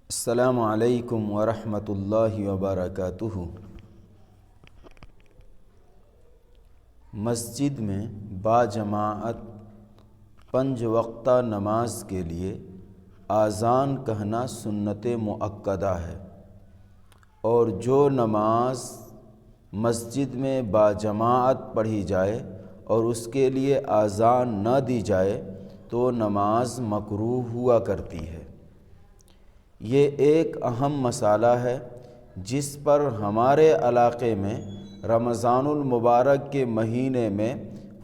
السلام علیکم ورحمۃ اللہ وبرکاتہ۔ مسجد میں باجماعت 5 وقتہ نماز کے لیے اذان کہنا سنت مؤکدہ ہے، اور جو نماز مسجد میں باجماعت پڑھی جائے اور اس کے لیے اذان نہ دی جائے تو نماز مکروہ ہوا کرتی ہے۔ یہ ایک اہم مسئلہ ہے جس پر ہمارے علاقے میں رمضان المبارک کے مہینے میں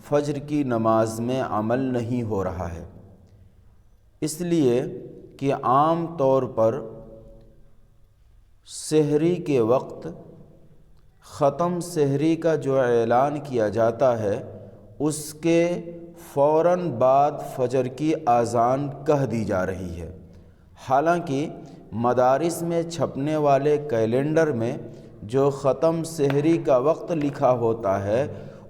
فجر کی نماز میں عمل نہیں ہو رہا ہے، اس لیے کہ عام طور پر سحری کے وقت ختم سحری کا جو اعلان کیا جاتا ہے اس کے فوراً بعد فجر کی اذان کہہ دی جا رہی ہے۔ حالانکہ مدارس میں چھپنے والے کیلنڈر میں جو ختم سحری کا وقت لکھا ہوتا ہے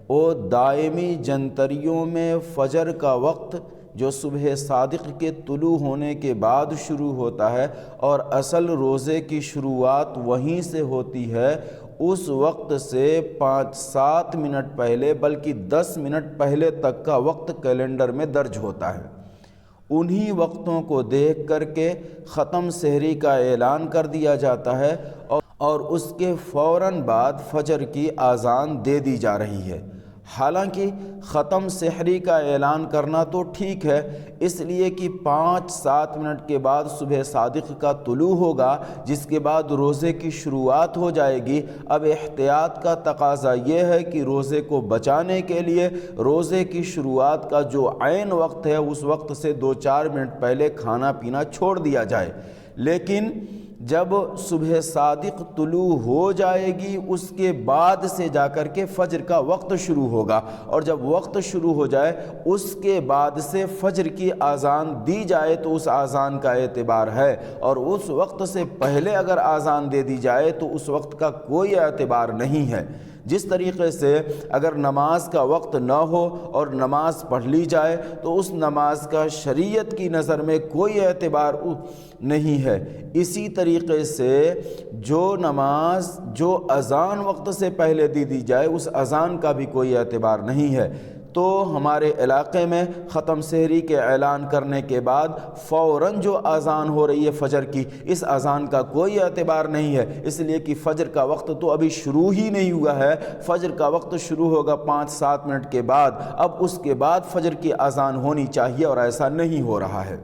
وہ دائمی جنتریوں میں فجر کا وقت جو صبح صادق کے طلوع ہونے کے بعد شروع ہوتا ہے اور اصل روزے کی شروعات وہیں سے ہوتی ہے، اس وقت سے 7 منٹ پہلے بلکہ 10 منٹ پہلے تک کا وقت کیلنڈر میں درج ہوتا ہے۔ انہی وقتوں کو دیکھ کر کے ختم سحری کا اعلان کر دیا جاتا ہے اور اس کے فوراً بعد فجر کی اذان دے دی جا رہی ہے۔ حالانکہ ختم سحری کا اعلان کرنا تو ٹھیک ہے، اس لیے کہ 5-7 منٹ کے بعد صبح صادق کا طلوع ہوگا، جس کے بعد روزے کی شروعات ہو جائے گی۔ اب احتیاط کا تقاضا یہ ہے کہ روزے کو بچانے کے لیے روزے کی شروعات کا جو عین وقت ہے اس وقت سے 2-4 منٹ پہلے کھانا پینا چھوڑ دیا جائے، لیکن جب صبح صادق طلوع ہو جائے گی اس کے بعد سے جا کر کے فجر کا وقت شروع ہوگا، اور جب وقت شروع ہو جائے اس کے بعد سے فجر کی اذان دی جائے تو اس اذان کا اعتبار ہے، اور اس وقت سے پہلے اگر اذان دے دی جائے تو اس وقت کا کوئی اعتبار نہیں ہے۔ جس طریقے سے اگر نماز کا وقت نہ ہو اور نماز پڑھ لی جائے تو اس نماز کا شریعت کی نظر میں کوئی اعتبار نہیں ہے، اسی طریقے سے جو نماز جو اذان وقت سے پہلے دی جائے اس اذان کا بھی کوئی اعتبار نہیں ہے۔ تو ہمارے علاقے میں ختم سحری کے اعلان کرنے کے بعد فوراً جو اذان ہو رہی ہے فجر کی، اس اذان کا کوئی اعتبار نہیں ہے، اس لیے کہ فجر کا وقت تو ابھی شروع ہی نہیں ہوا ہے۔ فجر کا وقت شروع ہوگا 5-7 منٹ کے بعد، اب اس کے بعد فجر کی اذان ہونی چاہیے اور ایسا نہیں ہو رہا ہے۔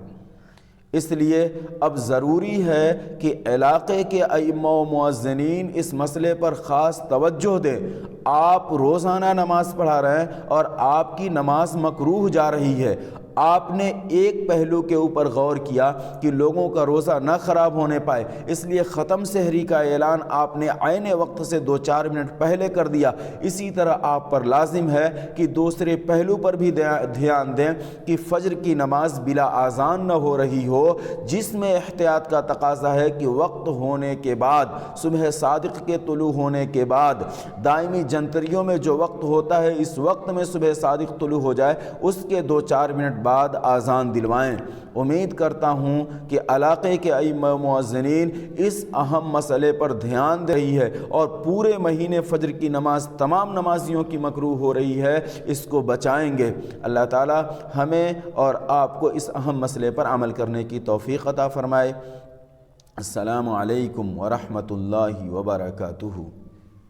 اس لیے اب ضروری ہے کہ علاقے کے ائمہ و مؤذنین اس مسئلے پر خاص توجہ دیں۔ آپ روزانہ نماز پڑھا رہے ہیں اور آپ کی نماز مکروہ جا رہی ہے، آپ نے ایک پہلو کے اوپر غور کیا کہ لوگوں کا روزہ نہ خراب ہونے پائے، اس لیے ختم سحری کا اعلان آپ نے عین وقت سے 2-4 منٹ پہلے کر دیا۔ اسی طرح آپ پر لازم ہے کہ دوسرے پہلو پر بھی دھیان دیں کہ فجر کی نماز بلا اذان نہ ہو رہی ہو، جس میں احتیاط کا تقاضا ہے کہ وقت ہونے کے بعد صبح صادق کے طلوع ہونے کے بعد دائمی جنتریوں میں جو وقت ہوتا ہے اس وقت میں صبح صادق طلوع ہو جائے، اس کے 2-4 منٹ بعد اذان دلوائیں۔ امید کرتا ہوں کہ علاقے کے ائمہ مؤذنین اس اہم مسئلے پر دھیان دے رہی ہے، اور پورے مہینے فجر کی نماز تمام نمازیوں کی مکروہ ہو رہی ہے، اس کو بچائیں گے۔ اللہ تعالی ہمیں اور آپ کو اس اہم مسئلے پر عمل کرنے کی توفیق عطا فرمائے۔ السلام علیکم ورحمۃ اللہ وبرکاتہ۔